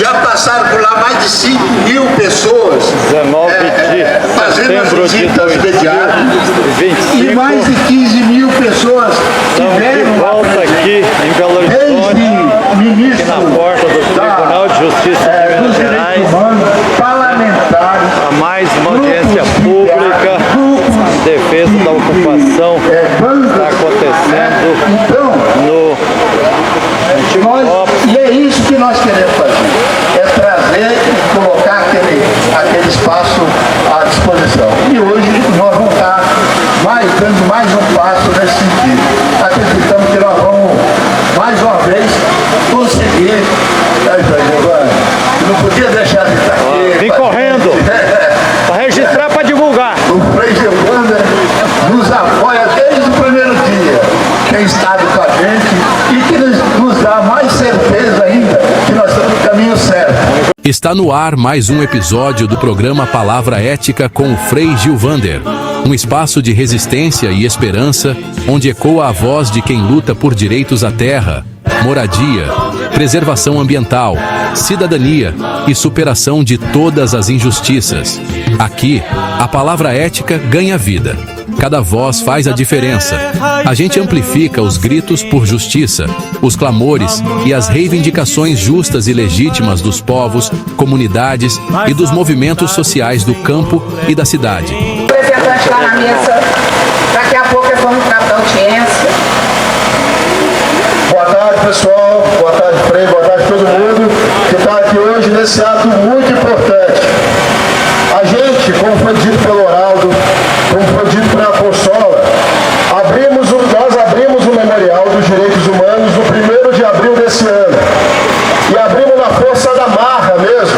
Já passaram por lá mais de 5.000 pessoas 19 de fazendo as setembro de visitas mediadas. E 2025. mais de 15.000 pessoas Estamos de tiveram volta aqui em Belo Horizonte, desde ministro aqui na porta do Tribunal de Justiça de Minas dos Gerais, direitos humanos, parlamentares, a mais uma audiência pública em defesa da ocupação que está acontecendo Então, no Antigo. e é isso que nós queremos fazer, é trazer e colocar aquele espaço à disposição. E hoje nós vamos estar dando mais um passo nesse sentido. Acreditamos que nós vamos, mais uma vez, conseguir. Não podia deixar de estar aqui. Vem correndo para registrar, para divulgar. O Frei Gilvander nos apoia desde o primeiro dia, tem estado com a gente e que nos dá mais certeza ainda que nós estamos no caminho certo. Está no ar mais um episódio do programa Palavra Ética com o Frei Gilvander. Um espaço de resistência e esperança, onde ecoa a voz de quem luta por direitos à terra, moradia, preservação ambiental, cidadania e superação de todas as injustiças. Aqui, a palavra ética ganha vida. Cada voz faz a diferença. A gente amplifica os gritos por justiça, os clamores e as reivindicações justas e legítimas dos povos, comunidades e dos movimentos sociais do campo e da cidade. O representante lá na mesa, daqui a pouco vamos para a audiência. Boa tarde, pessoal. Boa tarde, Frei. Boa tarde a todo mundo que está aqui hoje nesse ato muito importante. A gente, como foi dito pelo Oraldo, como foi dito pela Consola, nós abrimos o Memorial dos Direitos Humanos no 1º de abril desse ano. E abrimos na força da marra mesmo,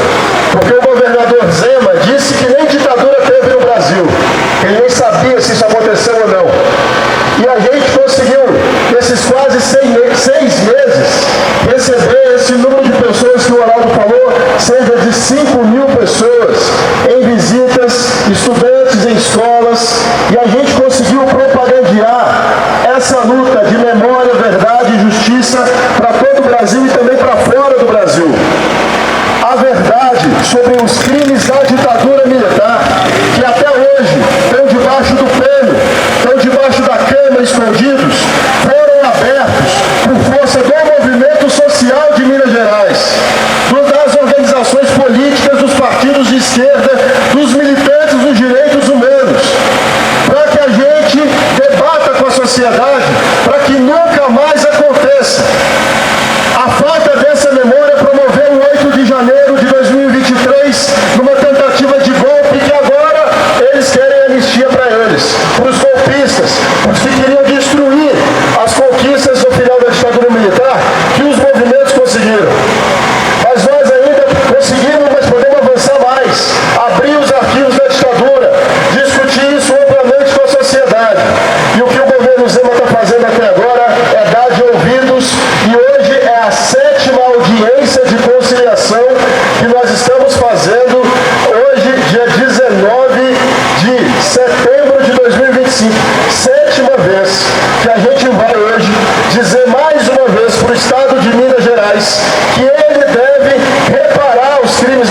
porque o governador Zema disse que nem ditadura teve no Brasil. Ele nem sabia se isso aconteceu ou não. E a gente conseguiu, nesses quase 6 meses, receber esse número de pessoas que o Oraldo falou, cerca de 5.000 pessoas em visitas, estudantes em escolas, e a gente conseguiu propagandear essa luta de memória, verdade e justiça para todo o Brasil e também para fora do Brasil. A verdade sobre os crimes da ditadura militar, que até hoje estão debaixo do pano, estão debaixo da cama escondidos, foram abertos por força do movimento social de Minas Gerais, das organizações políticas, dos partidos de esquerda, dos militantes dos direitos humanos, para que a gente debata com a sociedade, para que nunca mais aconteça. A falta dessa memória promoveu o 8 de janeiro de 2023 numa tentativa de golpe que agora eles querem anistia para eles, para os golpistas, os que queriam destruir as conquistas no final da ditadura militar que os movimentos conseguiram. Mas nós ainda conseguimos, mas podemos avançar mais, abrir os arquivos da ditadura, discutir isso amplamente com a sociedade. E o que o governo Zema está fazendo até agora é dar de ouvidos, e hoje é a 7ª audiência de conciliação que nós estamos fazendo, hoje, dia 19 de setembro de 2025. 7ª vez que a gente vai hoje dizer mais uma vez para o Estado de Minas Gerais que ele deve reparar os crimes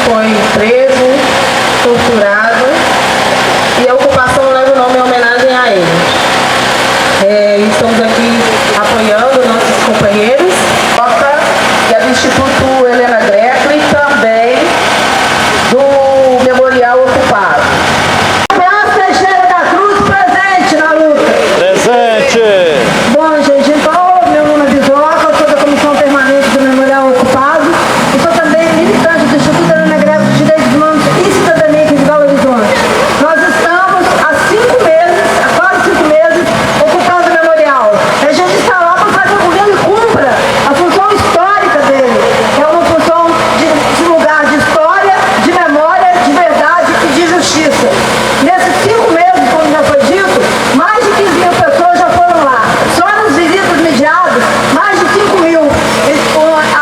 foi preso, torturado, e a ocupação leva o nome em homenagem a ele. Estamos aqui apoiando nossos companheiros, e a do Instituto Helena Greco e também do Memorial Ocupado. Teixeira da Cruz, presente na luta. Presente! Bom, gente, então, meu nome é Bisoca, eu sou da Comissão Permanente do Memorial Ocupado e sou também militante do Instituto Helena Greco de Direitos Humanos e Cidadania aqui de Belo Horizonte. Nós estamos há 5 meses, há quase 5 meses, ocupando o memorial. A gente está lá para fazer com que ele cumpra a função histórica dele. É uma função de lugar de história, de memória, de verdade e de justiça. Nesses 5 meses, como já foi dito, mais de 15 mil pessoas já foram lá. Só nos visitas mediados, mais de 5 mil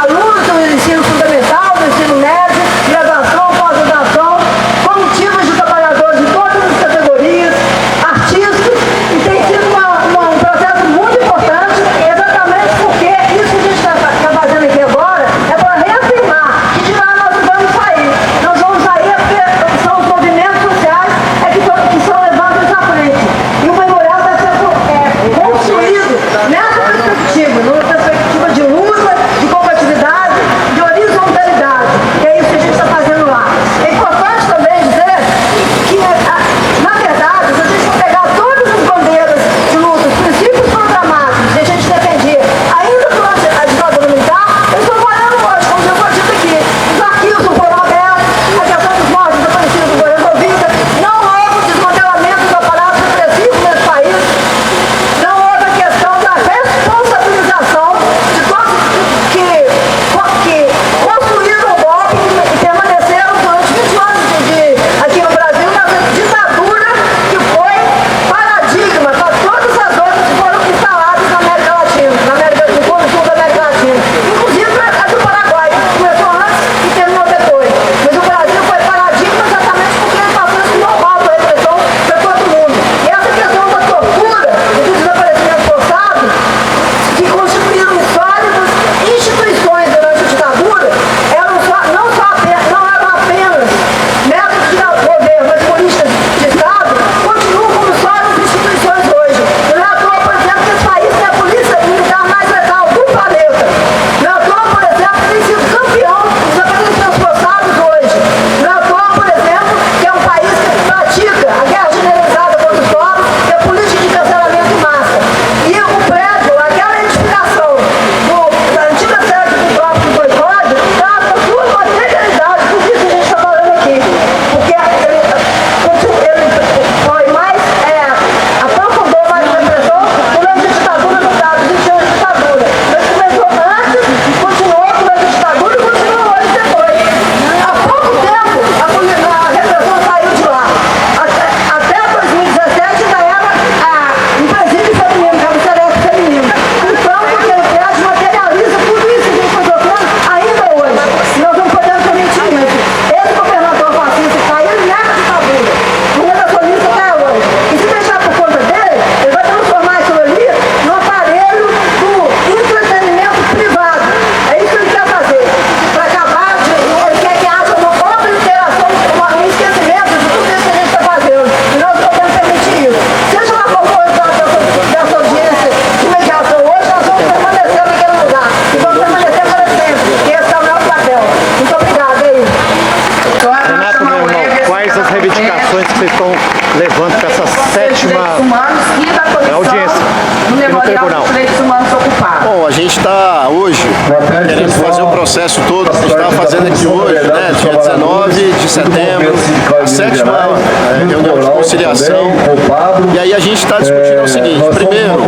alunos do ensino fundamental, do ensino médio, graduação, pós-graduação, comitivas de trabalhadores de todas as categorias, artistas, e tem sido um processo muito importante, exatamente porque isso que a gente está fazendo aqui agora é para reafirmar que de lá nós não vamos sair. Nós vamos sair porque são os movimentos sociais que estão levando isso à frente. E o memorial está sendo construído nessa perspectiva, numa perspectiva de luta, de combatividade, de horizontalidade. E é isso que a gente está fazendo lá. É importante também dizer que, na verdade, se a gente for pegar todas as bandeiras de luta, os princípios programáticos que a gente defendia, ainda durante a ditadura militar, eles estão valendo hoje, como já foi dito aqui. Os arquivos não foram abertos, a questão dos mortos desaparecidos não foi resolvida, não houve o desmantelamento do aparato repressivo nesse país, não houve a questão da responsabilização de todos que construíram o golpe e permaneceram durante 20 anos aqui no Brasil na ditadura que foi paradigma para todas as outras que foram instaladas na América Latina, no sul da América Latina. Inclusive a do Paraguai, que começou antes e terminou depois. Mas o Brasil foi paradigma exatamente porque ele passou esse normal da repressão para todo mundo. E essa questão da tortura e do desaparecimento forçado, que constituíram sólidas instituições durante a ditadura, não eram apenas métodos de governo, mas políticas de Estado, continuam como sólidas instituições hoje. Não é à toa, por exemplo, que esse país tem a polícia militar mais letal do planeta. Não é à toa, por exemplo, que tem sido campeão dos desaparecimentos forçados hoje. Não é à toa, por exemplo, que é um país que pratica a guerra generalizada contra os povos e a política de cancelamento em massa. E o prédio, aquela edificação da antiga sede do próprio boicote, está com sua materialidade, por isso que a gente está falando aqui. Porque ele foi mais, aprofundou mais a repressão durante a ditadura do Estado, 20 anos de ditadura. Mas começou antes, continuou durante a ditadura e continua hoje depois. Há pouco tempo, a repressão saiu de lá. Até 2017 ainda era um presídio feminino, era um cereço feminino. Então, porque o prédio materializa tudo isso que a gente está sofrendo ainda hoje. Nós não podemos permitir isso. Esse governador fascista que saiu nessa ditadura, o negacionista até hoje. E se deixar por conta dele, ele vai transformar isso ali num aparelho do entretenimento privado. É isso que ele quer fazer. Para acabar ele quer que haja uma obliteração, um esquecimento de tudo isso que a gente está fazendo. E nós não podemos permitir isso. Seja lá qual for dessa audiência de mediação hoje, nós vamos permanecer naquele lugar. E vamos permanecer para sempre. E esse é o nosso papel. Muito obrigada, é isso. Renato, meu irmão, quais as reivindicações que vocês estão levando para essa sétima audiência aqui no tribunal? Bom, a gente está hoje querendo fazer o processo todo que a gente estava fazendo aqui hoje, né? Dia 19 de setembro, a sétima reunião de conciliação. E aí a gente está discutindo o seguinte: primeiro,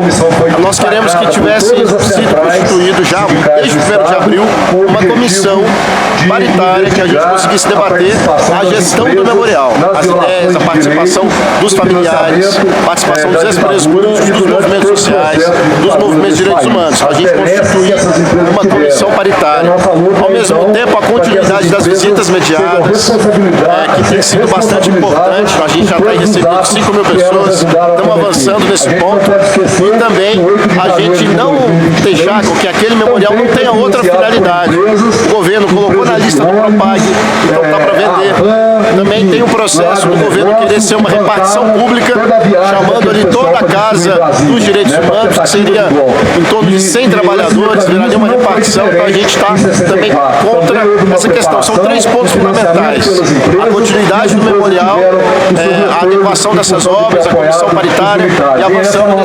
nós queremos que tivesse sido constituído já, desde o 1º de abril, uma comissão paritária que a gente conseguisse debater a gestão do memorial, as ideias, a participação dos familiares, participação dos ex-presos políticos, dos movimentos sociais, dos movimentos de direitos humanos. A gente constituir uma comissão paritária. Ao mesmo tempo, a continuidade das visitas mediadas, que tem sido bastante importante. A gente já tem recebido 5 mil pessoas, estamos avançando nesse ponto. E também a gente não deixar com que aquele memorial não tenha outra finalidade. O governo colocou na lista do Propag, então está também tem um processo do governo querer ser uma repartição pública, chamando ali toda a Casa dos Direitos Humanos, que seria em torno de 100 trabalhadores, viraria uma repartição. Então a gente está também contra essa questão. São 3 pontos fundamentais: a continuidade do memorial, a adequação dessas obras, a comissão paritária e avançando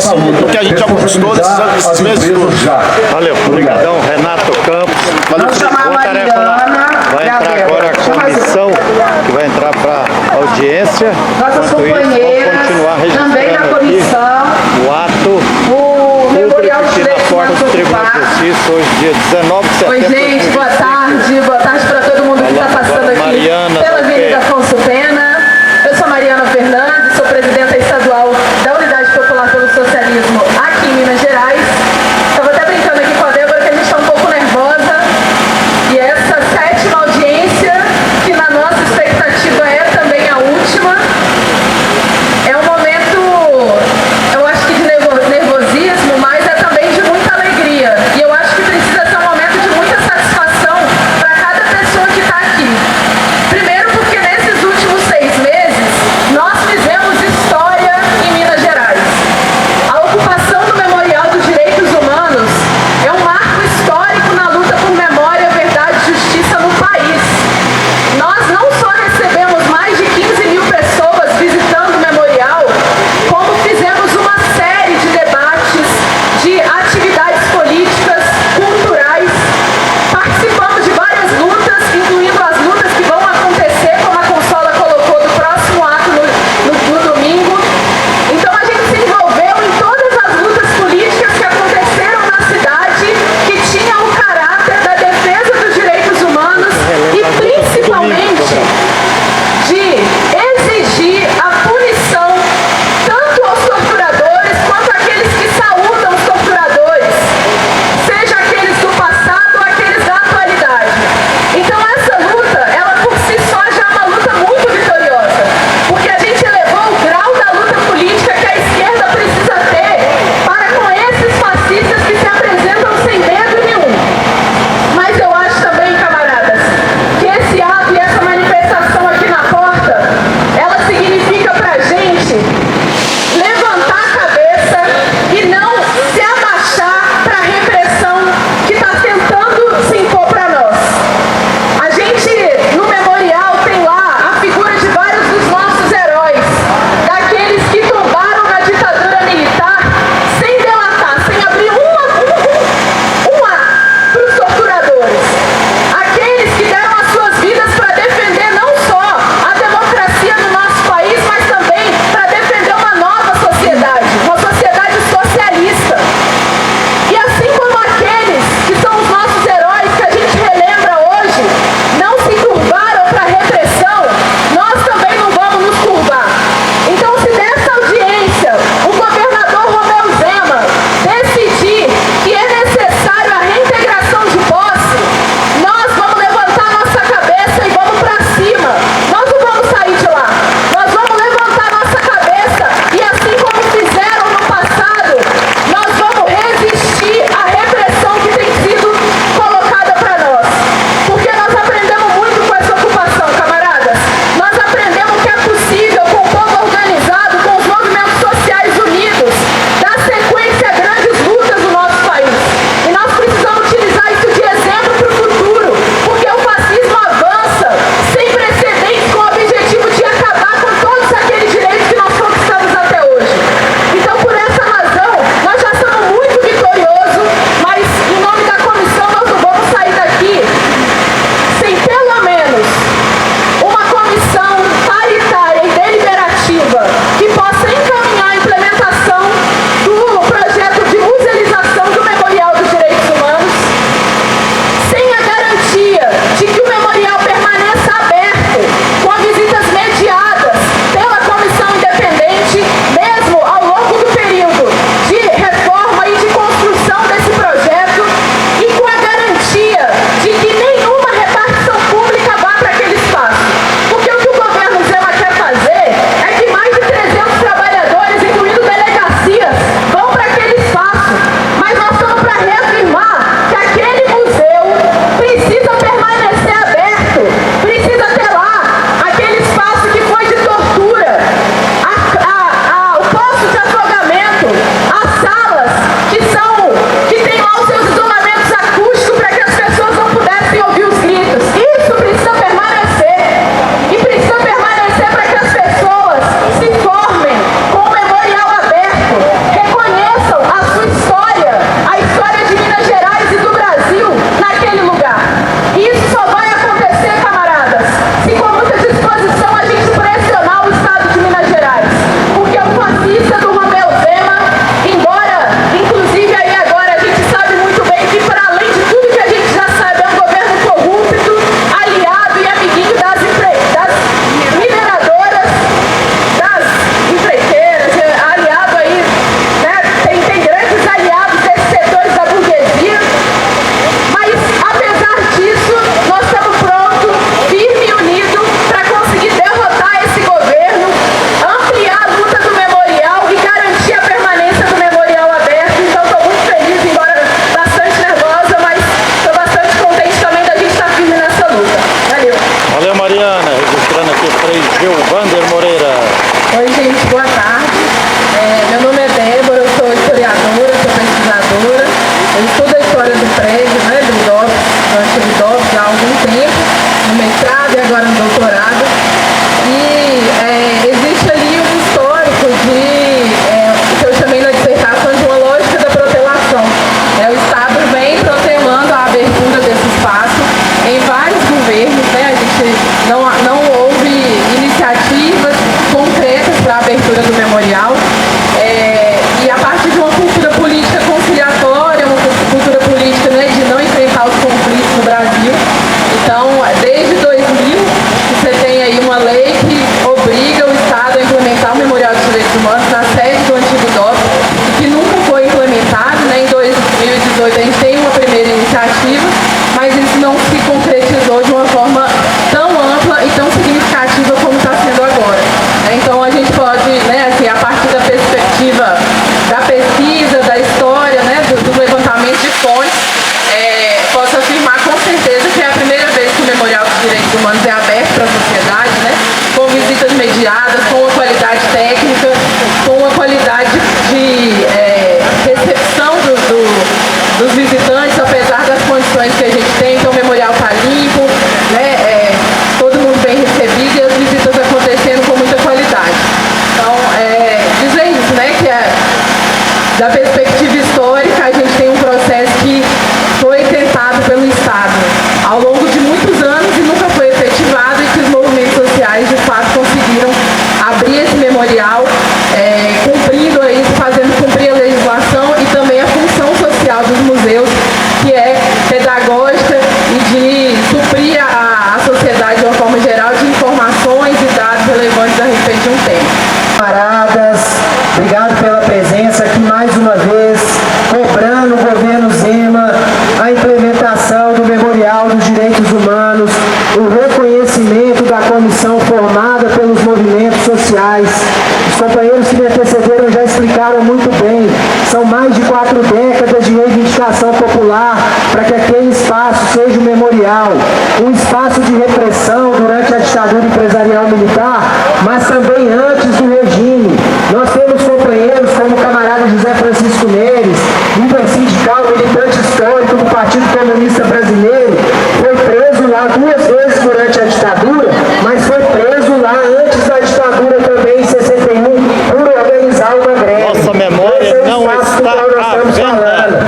no que a gente já conquistou nesses meses todos. Valeu, obrigadão, Renato Campos. Vamos chamar a Boa tarefa lá. Vai entrar agora a comissão, que vai entrar para audiência. Nossas Enquanto isso, companheiras, vamos continuar também na registrando comissão, aqui o ato o Memorial dos aqui na Direitos porta Humanos do Tribunal de Ocupados. Justiça, hoje dia 19 de Oi, setembro. gente, boa tarde para todo mundo que está passando aqui Mariana, pela Avenida Afonso Pena. Eu sou Mariana Fernandes, sou presidenta estadual da Unidade Popular pelo Socialismo aqui em Minas Gerais. Estava até brincando aqui com a Débora que a gente está um pouco nervosa. E essa 7ª audiência, que na nossa expectativa é também a última, é um momento, eu acho que de nervosismo, mas é também de muita alegria. E eu acho que precisa ser um momento de muita satisfação para cada pessoa encontrando aqui o Frei Gilvander Moreira. Oi, gente, boa tarde. Meu nome é Débora, eu sou historiadora, sou pesquisadora. Eu estudo a história do prédio, né, do IDOF, do antigo IDOF, já há algum tempo, no mestrado e agora no doutorado. E existe ali um histórico que eu chamei na dissertação de uma lógica da protelação. O Estado vem protelando a abertura desse espaço em vários governos, né? A gente não houve iniciativas concretas para a abertura do memorial. E a partir de uma cultura política conciliatória, uma cultura política, né, de não enfrentar os conflitos no Brasil. Então, desde 2000, você tem aí uma lei que obriga o Estado a implementar o Memorial dos Direitos Humanos na sede do antigo IDOF, que nunca foi implementado, né? Em 2018 a gente tem uma primeira iniciativa, mas isso não se concretizou de uma forma tão ampla e tão significativa como está sendo agora. Então a gente pode, né, assim, a partir da perspectiva da pesquisa, da história, né, do levantamento de fontes, posso afirmar com certeza que é a primeira vez que o Memorial dos Direitos Humanos é aberto para a sociedade, né, com visitas mediadas, com uma qualidade técnica, com uma qualidade de recepção dos visitantes, apesar das condições que a gente tem. Então o memorial está limpo, né, todo mundo bem recebido e as visitas acontecendo com muita qualidade. Então, dizer isso, né, que da perspectiva histórica, a gente tem um processo que foi tentado pelo Estado ao longo de muitos anos e nunca foi efetivado, e que os movimentos sociais, de fato, conseguiram abrir esse memorial, cumprindo aí, fazendo cumprir a legislação e também a função social dos museus, que é pedagógica e de suprir a sociedade de uma forma geral de informações e dados relevantes a respeito de um tema. Camaradas, obrigado pela presença aqui mais uma vez, cobrando o governo Zema a implementação do Memorial dos Direitos Humanos, o reconhecimento da comissão formada pelos movimentos sociais. Os companheiros que me antecederam já explicaram muito bem, são mais de 4 décadas de reivindicação popular para que aquele espaço seja um memorial, um espaço de repressão durante a ditadura empresarial militar, mas também antes do regime. Nós temos companheiros como o camarada José Francisco Neres, líder sindical, militante histórico do Partido Comunista Brasileiro, foi preso lá 2 vezes durante a ditadura, mas foi preso lá antes da ditadura também, em 61, por organizar uma greve. Nossa memória não está à venda.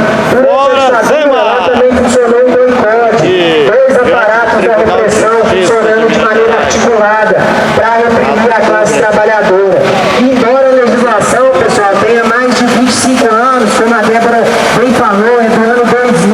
Fora Zema! Também funcionou um boicote, 2 aparatos da repressão funcionando de maneira articulada para reprimir a classe trabalhadora. E embora a legislação, pessoal, tenha mais de 25 anos, como a Débora bem falou, é do ano 2000,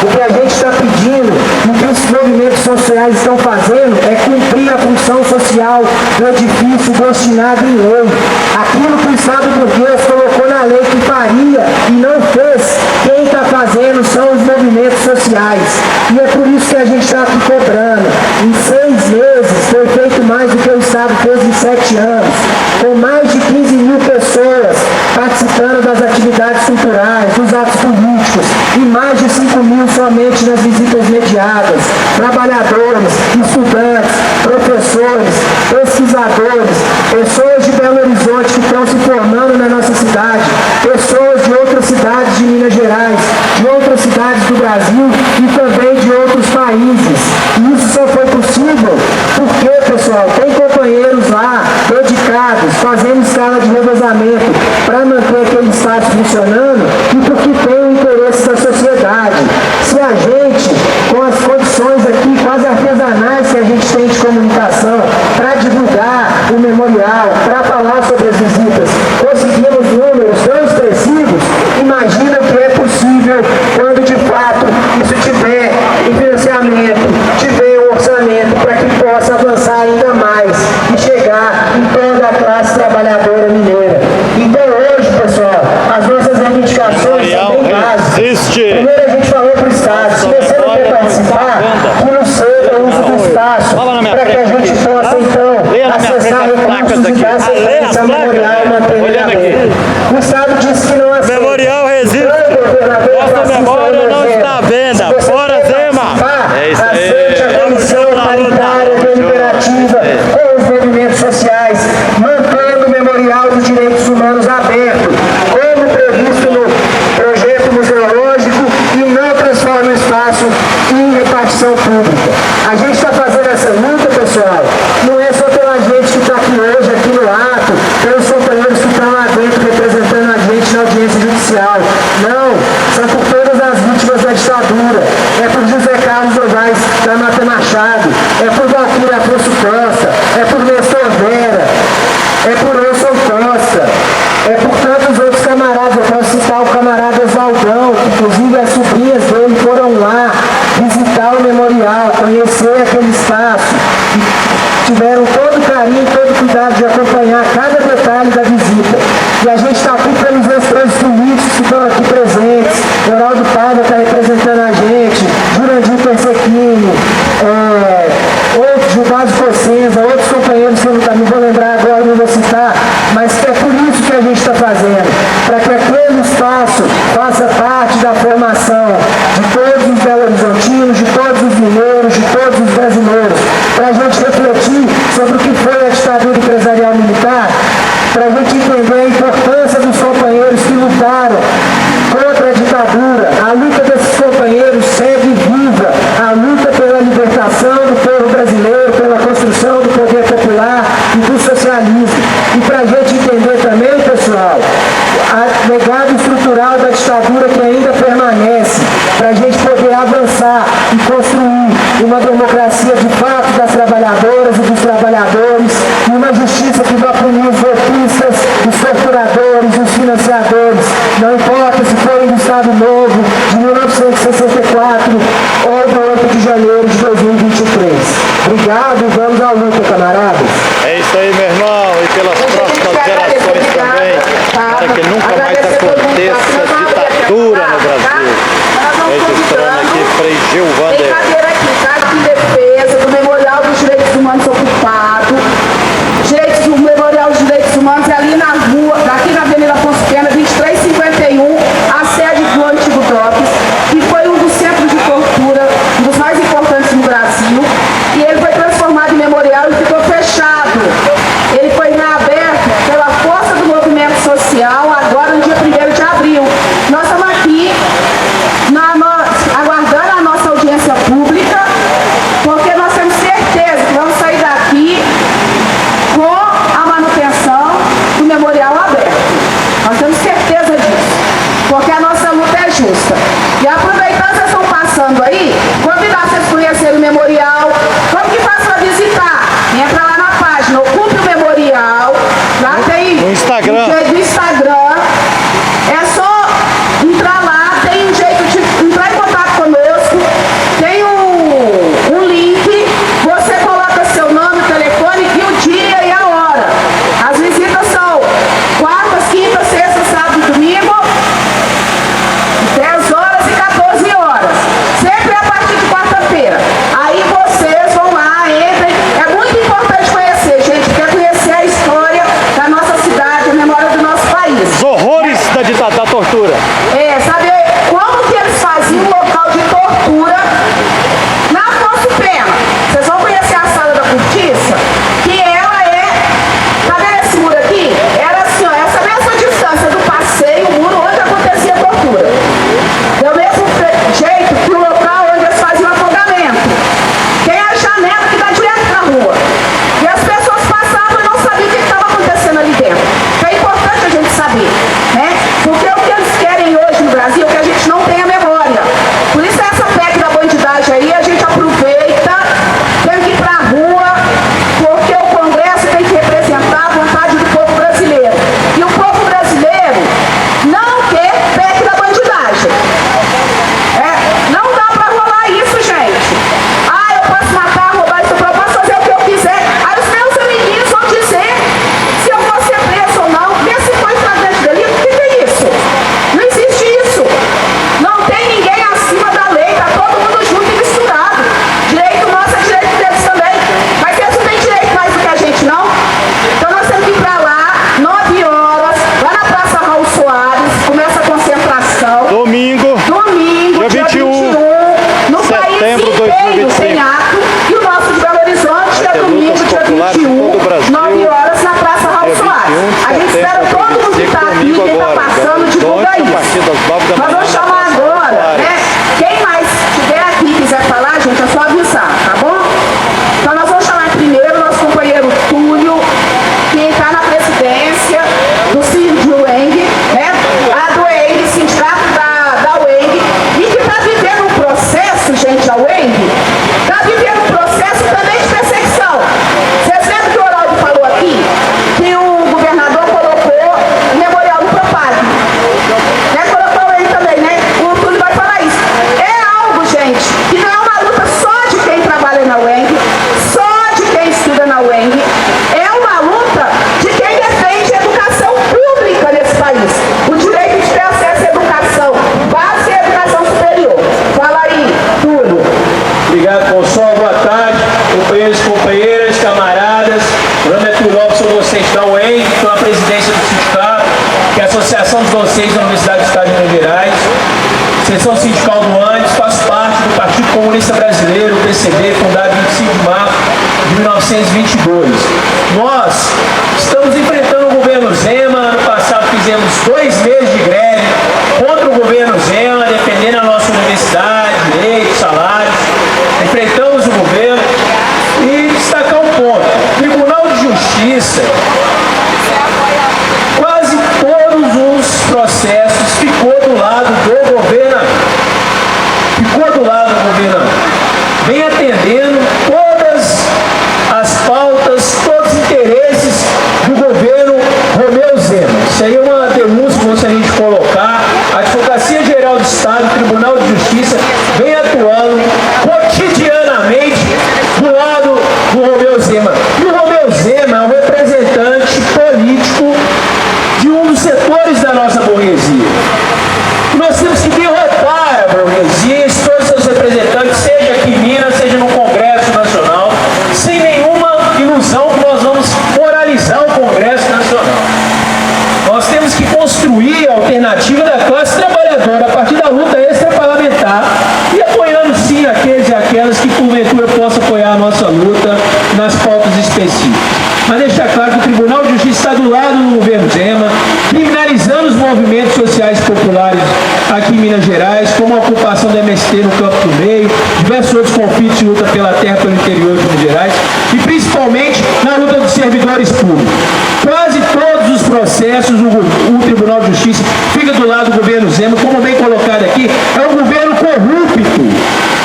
o que a gente está pedindo, o que os movimentos sociais estão fazendo, é cumprir a função social do edifício destinado em lei. Aquilo que o Estado burguês colocou na lei que faria e não fez, quem está fazendo são os movimentos sociais. E é por isso que a gente está aqui cobrando. Em 6 meses foi feito mais do que o Estado fez em 7 anos, com mais de 15 mil pessoas participando das atividades culturais, dos atos políticos, e mais de 5 mil somente nas visitas mediadas. Trabalhadores, estudantes, professores, pesquisadores, pessoas de Belo Horizonte que estão se formando na nossa cidade, pessoas de outras cidades de Minas Gerais, de outras cidades do Brasil e também de outros países. E isso só foi possível porque, pessoal, tem companheiros lá dedicados, fazendo escala de revezamento para manter aquele espaço funcionando e porque tem o interesse da sociedade. Se a gente, com as condições aqui quase artesanais que a gente tem de comunicação, para divulgar o memorial, para falar sobre as visitas, conseguimos números tão expressivos, imagina o que é possível quando de fato isso tiver em financiamento, tiver um orçamento para que possa avançar ainda mais e chegar em toda a classe trabalhadora mineira. Então hoje, pessoal, as nossas reivindicações são bem básicas. Primeiro a gente falou para o Estado, se você não quer participar, que não seja o uso do espaço, para que a gente possa então acessar recursos e dar sequência ao memorial e manter ele aberto. O Estado disse que não aceita. Memorial resiste. Nossa memória não está à venda. Fora Zema! É isso aí. Aceite a comissão paritária deliberativa carinho, todo cuidado de acompanhar cada detalhe da visita. E a gente está aqui pelos três políticos que estão aqui presentes. Geraldo Paiva está representando a gente, Jurandir Persequini, outros, Gilberto Cossenza, outros companheiros que eu não vou lembrar agora, não vou citar, mas é por isso que a gente está fazendo, para que aquele espaço faça parte da formação de todos os belo-horizontinos, de todos os mineiros, de todos os brasileiros, para a gente refletir sobre o que foi a ditadura empresarial militar, para a gente entender a importância dos companheiros que lutaram contra a ditadura. A luta desses companheiros segue viva, a luta pela libertação do povo brasileiro, pela construção do poder popular e do socialismo. E para a gente entender também, pessoal, o legado estrutural da ditadura que ainda permanece, para a gente poder avançar e construir uma democracia de fato das trabalhadoras e dos trabalhadores, e uma justiça que vai punir os golpistas, os torturadores, os financiadores, não importa se foi no Estado Novo de 1964 ou do 8 de janeiro de 2023. Obrigado e vamos à luta, camaradas. É isso aí, meu irmão, e pelas próximas gerações também, para que nunca mais aconteça ditadura no Brasil. Registrando aqui Frei Gil Vander. Em defesa do Memorial dos Direitos Humanos ocupado. O Memorial dos Direitos Humanos é ali na rua, daqui na Avenida Afonso Pena, 2351, a sede do antigo DOPS, que foi um dos centros de tortura, um dos mais importantes no Brasil, e ele foi transformado em memorial e ficou fechado. Ele foi reaberto pela força do movimento social, agora no dia 1º de abril. Nós estamos aqui aguardando a nossa audiência pública, porque nós temos certeza que vamos sair daqui com a manutenção do memorial aberto. Nós temos certeza disso, porque a nossa luta é justa. E aproveitando que vocês estão passando aí, convidar vocês a conhecerem o memorial. Como que faz para visitar? Entra lá na página, Ocupe o Memorial, lá tem no Instagram. Do Instagram. É só entrar lá, tem um jeito de entrar em contato conosco, tem um link, você coloca seu nome, telefone e o dia e a hora. As visitas são quartas, quintas, sextas, sábado e domingo, 10 horas e 14 horas. Sempre a partir de quarta-feira. Aí vocês vão lá, entrem. É muito importante conhecer, gente. Quer conhecer a história da nossa cidade, a memória do nosso docente da UEM, estou na presidência do sindicato, que é a Associação dos Docentes da Universidade do Estado de Minas Gerais, seção sindical do ANDES, faço parte do Partido Comunista Brasileiro, o PCB, fundado em 25 de março de 1922. Nós estamos enfrentando o governo Zema. Ano passado fizemos 2 meses de greve contra o governo Zema, defendendo a nossa universidade, direitos, salários. Enfrentamos o governo e destacar um ponto. Tribunal de Justiça, quase todos os processos ficou do lado do governador. Vem atendendo todas as pautas, todos os interesses do governo Romeu Zema. Isso aí é uma denúncia que gostaria de colocar. A Advocacia Geral do Estado, o Tribunal de Justiça, vem atuando cotidianamente do lado do Romeu Zema. E o Romeu Zema é um representante político de um dos setores da nossa burguesia. Nós temos que derrotar a burguesia e todos os seus representantes, seja aqui em Minas, seja no Congresso Nacional, sem nenhuma ilusão que nós vamos moralizar o Congresso Nacional. Nós temos que construir a alternativa da classe trabalhadora a partir da luta extraparlamentar e apoiando sim aqueles e aquelas que porventura possam apoiar a nossa luta nas pautas específicas. Mas deixar claro que o Tribunal de Justiça está do lado do governo Zema, criminalizando os movimentos sociais populares aqui em Minas Gerais, como a ocupação do MST no Campo do Meio, diversos outros conflitos de luta pela terra pelo interior de Minas Gerais e principalmente na luta dos servidores públicos. Quase todos os processos o Tribunal de Justiça fica do lado do governo Zema, como bem colocado aqui, é um governo corrupto.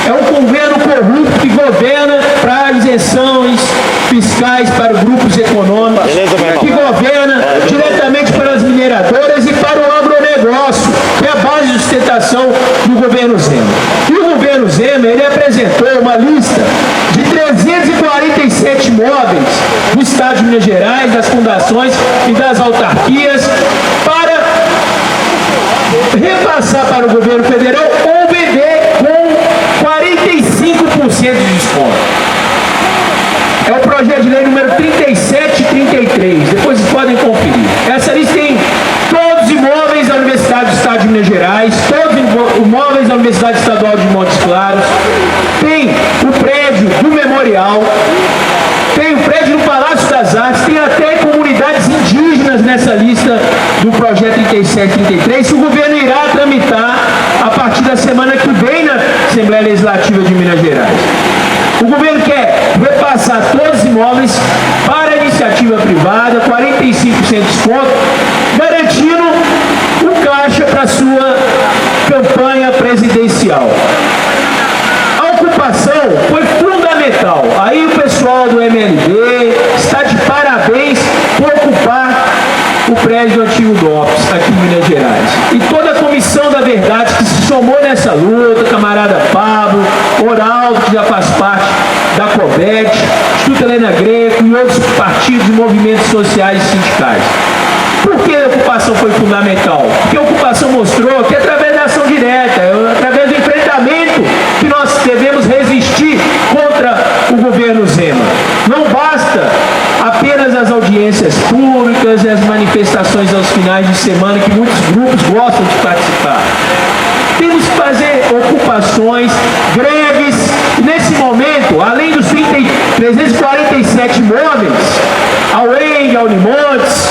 É um governo corrupto que governa para isenções fiscais para grupos econômicos, que governa diretamente para as mineradoras e para o agronegócio, que é a base de sustentação do governo Zema. E o governo Zema, ele apresentou uma lista de 347 imóveis do Estado de Minas Gerais, das fundações e das autarquias, para repassar para o governo federal ou vender com 45% de desconto. É o projeto de lei número 3733. Depois vocês podem conferir. Essa lista tem todos os imóveis da Universidade do Estado de Minas Gerais, todos os imóveis da Universidade Estadual de Montes Claros, tem o prédio do Memorial, tem o prédio do Palácio das Artes, tem até comunidades indígenas nessa lista do projeto 3733, que o governo irá tramitar a partir da semana que vem na Assembleia Legislativa de Minas Gerais. O governo quer repassar todos os imóveis para a iniciativa privada, 45% de desconto, garantindo o caixa para a sua campanha presidencial. A ocupação foi fundamental. Aí o pessoal do MND está de parabéns por ocupar o prédio do antigo DOPS aqui em Minas Gerais. E toda a Comissão da Verdade que se somou nessa luta, camarada Pablo, Oraldo, que já faz parte da COBET, Instituto Helena Greco e outros partidos e movimentos sociais e sindicais. Por que a ocupação foi fundamental? Porque a ocupação mostrou que através da ação direta, através do enfrentamento, que nós devemos resistir contra o governo Zema. Não basta apenas as audiências públicas e as manifestações aos finais de semana que muitos grupos gostam de participar. Temos que fazer ocupações, greves, e nesse momento, além dos 347 imóveis, a UENG, a Unimontes,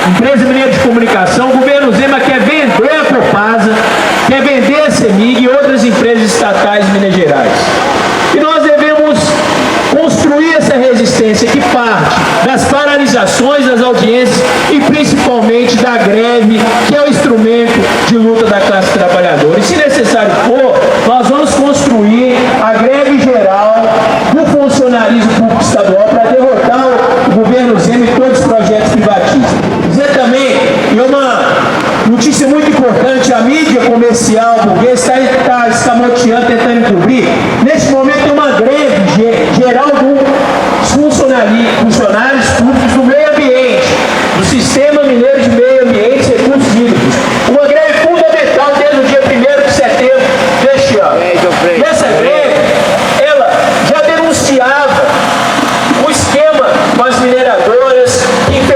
Empresa Mineira de Comunicação, o governo Zema quer vender a Copasa, quer vender a CEMIG e outras empresas estatais de Minas Gerais. E nós devemos construir essa resistência que parte das paralisações das audiências e principalmente da greve, que é o instrumento de luta da classe trabalhadora. E se necessário for, nós vamos construir a greve geral do funcionalismo público estadual para derrotar o governo Zema e todos os projetos privatistas. Dizer também, e uma notícia muito importante, a mídia comercial burguesa está escamoteando, tentando encobrir. Neste momento tem uma greve geral dos funcionários públicos do meio ambiente, do Sistema Mineiro de Meio Ambiente e Recursos Hídricos. Uma greve fundamental desde o dia 1º de setembro deste ano. E essa greve, ela já denunciava o esquema com as mineradoras que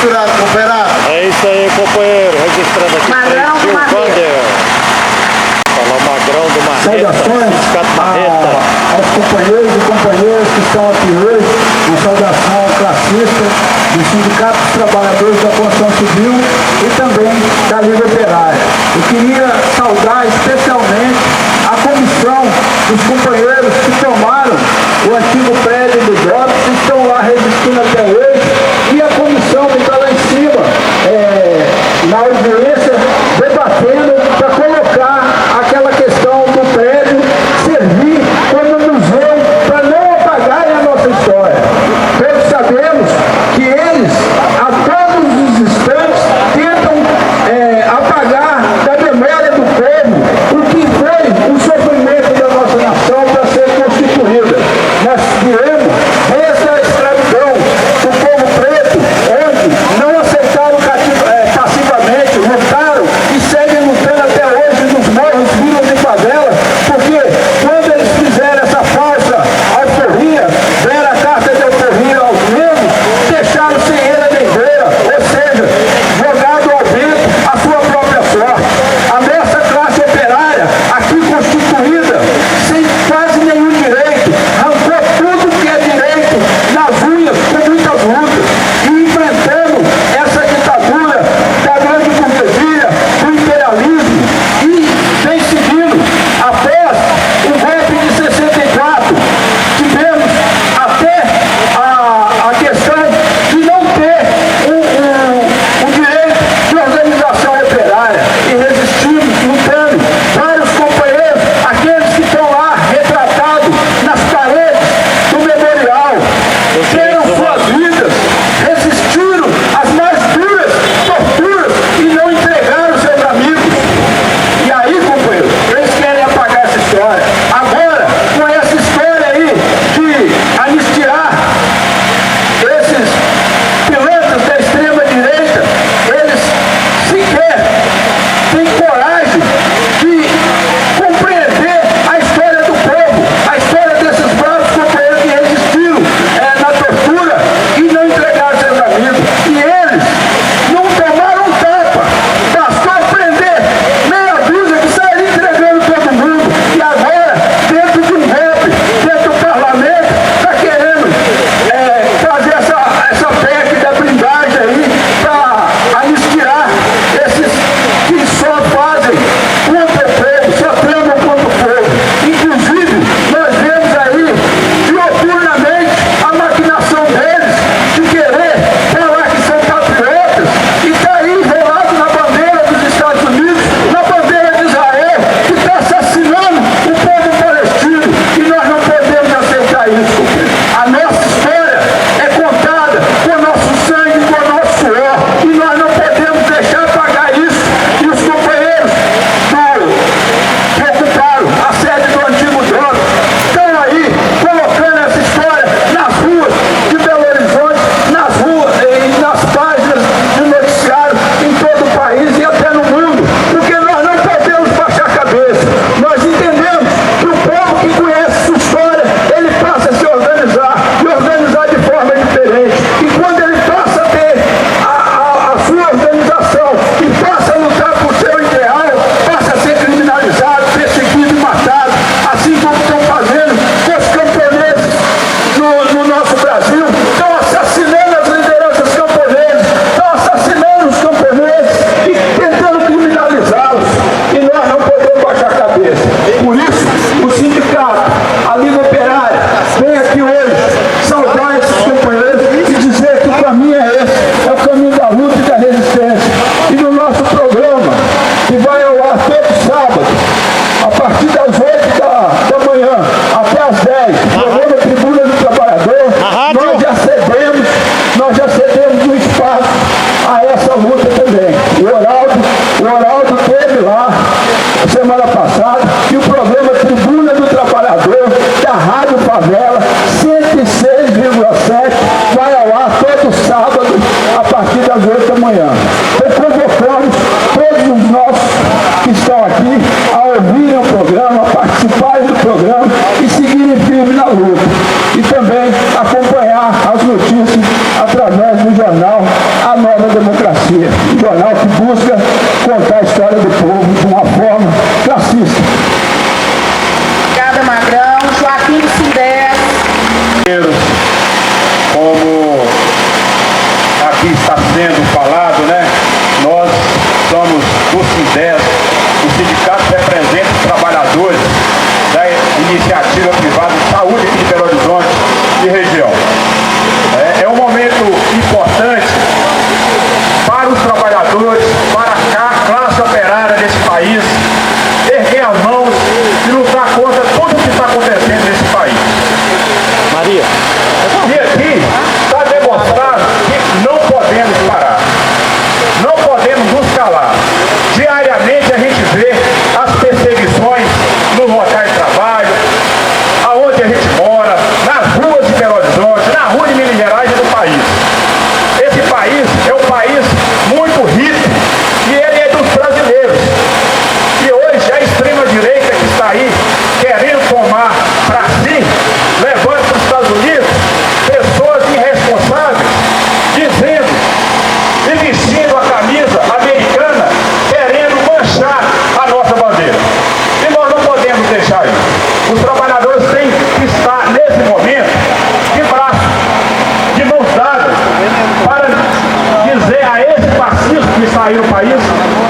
misturado com operário. É isso aí, companheiro. Registrando aqui Magrão Frei do Gilvander. Fala o Magrão do Marreta. Saudações aos companheiros e companheiras que estão aqui hoje, uma saudação classista do Sindicato dos Trabalhadores da Construção Civil e também da Liga Operária. Eu queria saudar especialmente a comissão dos companheiros que tomaram o antigo prédio do Jobs e estão lá resistindo até hoje, e a comissão que está lá em cima, na audiência, debatendo para colocar aquela questão do prédio servir como museu para não apagarem a nossa história. Todos sabemos que eles, a todos os instantes, tentam apagar da memória do povo o que foi o sofrimento da nossa nação para ser constituída. Nós viemos desde a escravidão do povo preto, onde não aceitaram passivamente, lutaram e seguem lutando até hoje nos morros, vilas e favelas, porque quando eles fizeram essa falsa alforria, deram a carta de alforria aos negros, deixaram sem ele nem beira, ou seja, jogado ao vento a sua própria sorte. A nossa classe operária, aqui constituída, sem quase nenhum direito, arrancou tudo que é direito nas unhas com muitas lutas, e enfrentando essa ditadura da grande burguesia, do imperialismo, e vem seguindo. Após o golpe de 64, tivemos até a questão de não ter o direito de organização operária, e resistimos, lutando. Vários companheiros, aqueles que estão lá retratados nas paredes do memorial, deram suas vidas, resistiram às mais duras torturas e não entregaram seus amigos. E aí, companheiro, eles querem apagar essa história. Agora, com essa história aí de anistiar esses pilantras da extrema-direita, eles sequer têm coragem de compreender a história do povo, a história desses bravos companheiros que resistiram na tortura e não entregaram seus amigos. E eles não tomaram um tapa, bastou prender meia dúzia que saiu entregando todo mundo. E agora, dentro de um golpe, dentro do parlamento, está querendo fazer essa PEC da blindagem aí para anistiar esses que só fazem contra o povo, só tramam contra o povo. Inclusive, nós vemos aí dioturnamente a maquinação deles de querer falar que são patriotas, e está aí enrolado na bandeira dos Estados Unidos, na bandeira de Israel, que está assassinando o povo palestino, e nós não podemos aceitar isso. A nossa história é contada com o nosso sangue, com o nosso suor, e nós não podemos deixar apagar isso. E os companheiros que ocuparam a sede do antigo DROP estão aí colocando essa história nas ruas de Belo Horizonte, nas ruas e nas páginas de noticiário em todo o país e até no mundo, porque nós não podemos baixar a cabeça. Nós entendemos que o povo que conhece sua história, ele passa a se organizar e organizar de forma diferente. E quando ele passa a ter a sua organização e passa a lutar por seu ideal, passa a ser criminalizado, perseguido e matado, assim como estão fazendo com os camponeses no nosso Brasil. Estão assassinando as lideranças camponesas, estão assassinando os camponeses e tentando criminalizá-los. E nós não podemos baixar a cabeça. Por isso, o sindicato, a Liga Operária, vem aqui hoje saudar esses companheiros e dizer que o caminho é esse, é o caminho da luta e da resistência. E no nosso programa, que vai ao ar todo sábado, a partir das 8 da manhã até as 10, programa Tribuna do Trabalhador, nós já cedemos um espaço a essa luta também. O Oraldo teve lá semana passada, e o programa Tribuna do Trabalhador da Rádio Favela 106,7 vai ao ar todo sábado a partir das 8 da manhã. Então convocamos todos os nossos que estão aqui a ouvirem o programa, a participarem do programa e seguirem firme na luta. E também acompanhar as notícias através do jornal A Nova pela Democracia, um jornal que busca contar a história do povo de uma forma classista. Obrigada, Magrão. Joaquim Sindés. Como aqui está sendo falado, né? Nós somos o Sindés, o sindicato que representa os trabalhadores da iniciativa privada de saúde aqui de Belo Horizonte e região. É um momento importante para os trabalhadores, para a classe operária desse país, erguer as mãos e lutar contra tudo o que está acontecendo nesse país. Maria. E aqui está demonstrado que não podemos parar, não podemos nos calar. Diariamente a gente vê as perseguições nos locais de trabalho, aonde a gente mora, nas ruas de Belo Horizonte, na rua de Minas Gerais e do país. Esse país é um país muito rico e ele é dos brasileiros. E hoje a extrema-direita que está aí querendo tomar para si, levando para os Estados Unidos pessoas irresponsáveis, dizendo e vestindo a camisa americana, querendo manchar a nossa bandeira. E nós não podemos deixar isso. Os trabalhadores têm que estar, nesse momento, de braço, de mãos dadas, para dizer a esse fascismo que está aí no país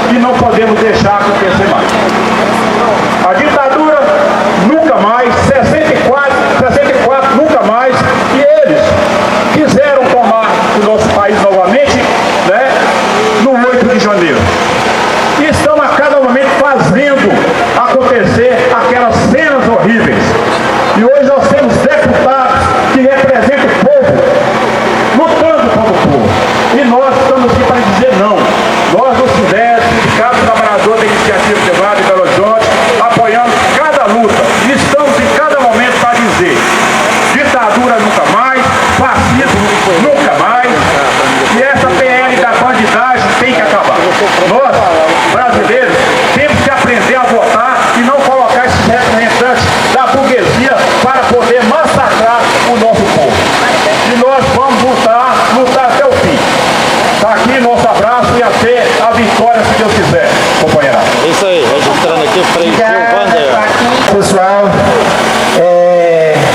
que não podemos deixar acontecer mais. A ditadura nunca mais, 64 nunca mais, e eles quiseram tomar o nosso país novamente, né, no 8 de janeiro. E estão a cada momento fazendo acontecer aquelas cenas horríveis. E hoje nós temos deputados que representam o povo, lutando contra o povo. E nós estamos aqui para dizer não. Nós, do Sindés, Sindicato Trabalhador da Iniciativa Privada de Belo Horizonte, apoiando cada luta. E estamos em cada momento para dizer: ditadura nunca mais, fascismo nunca mais, e essa PL da bandidagem tem que acabar. Nós, brasileiros, temos que aprender a votar e não colocar esses representantes da burguesia para poder massacrar o nosso povo. E nós vamos lutar até o fim. Está aqui nosso abraço e até a vitória, se Deus quiser, companheira. Isso aí, registrando aqui o Frei Gilvander. Pessoal,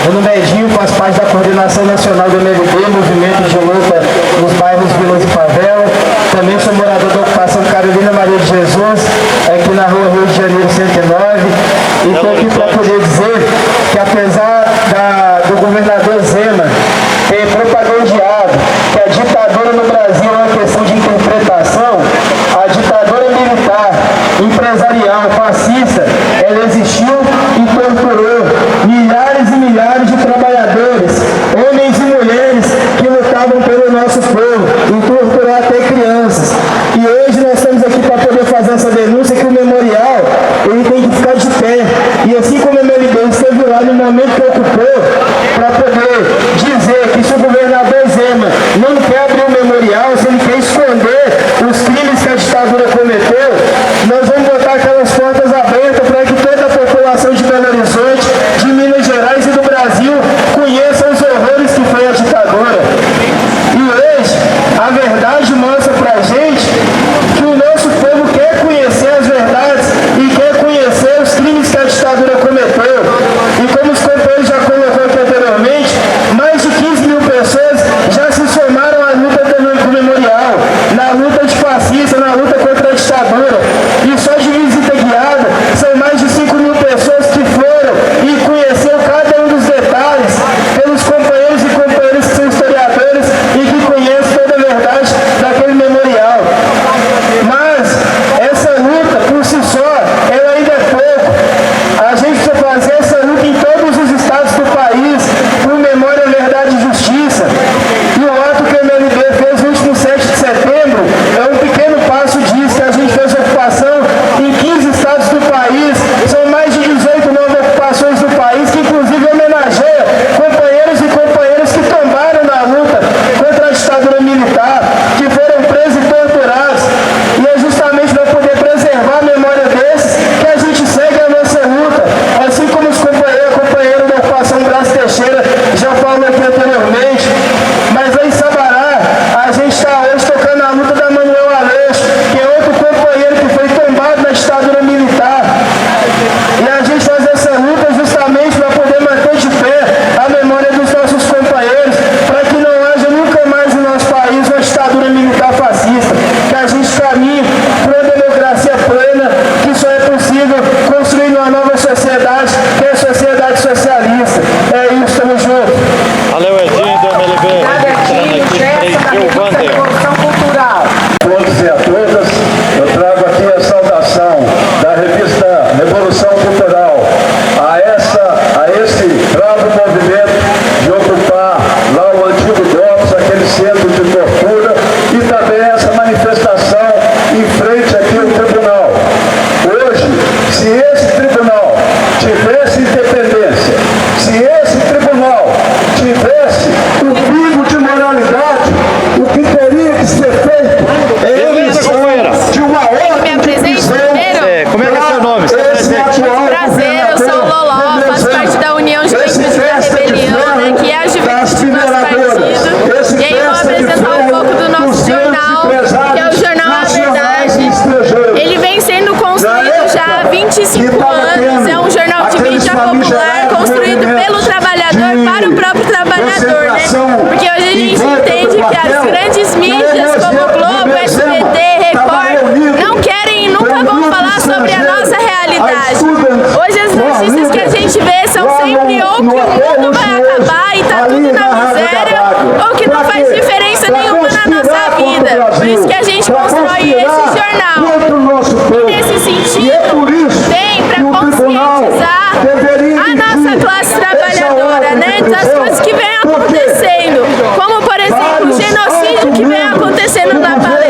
meu nome é Edinho, faço parte da coordenação nacional do MLB, Movimento de Luta nos bairros, vilas e favela. Também sou morador da ocupação Carolina Maria de Jesus, aqui na rua Rio de Janeiro 109. E estou aqui para poder dizer que, apesar do governador Zema ter propagandeado que a ditadura no Brasil é uma questão de interpretação, a ditadura militar, empresarial, fascista, ela existiu e torturou milhares e milhares de trabalhadores, homens e mulheres que lutavam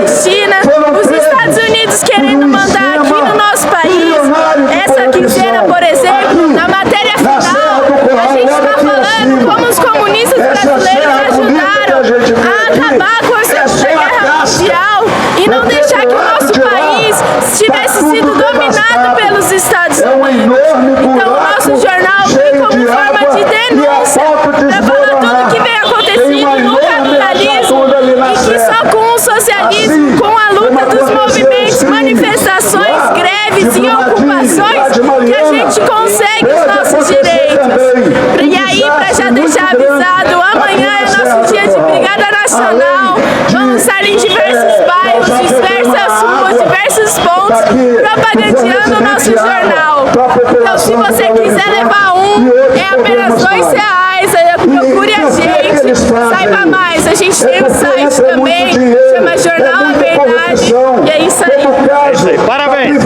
China, os Estados Unidos querendo mandar aqui no nosso país. Essa quinzena, por exemplo, na matéria final, a gente está falando como os comunistas brasileiros ajudaram a acabar com a Segunda Guerra Mundial e não deixar que o nosso país tivesse sido dominado pelos Estados Unidos. Então o nosso jornal vem como forma de denúncia para falar tudo que vem acontecendo no capitalismo e que só com o socialismo, com a luta dos movimentos, manifestações, greves e ocupações que a gente consegue os nossos direitos. E aí, para já deixar avisado, amanhã é nosso dia de Brigada Nacional. Vamos estar em diversos bairros, diversas ruas, diversos pontos, propagandeando o nosso jornal. Então, se você quiser levar um, é apenas R$2. Procure a gente, saiba mais. A gente tem um site também, chama Jornal A Verdade. E é isso aí. É isso aí, parabéns!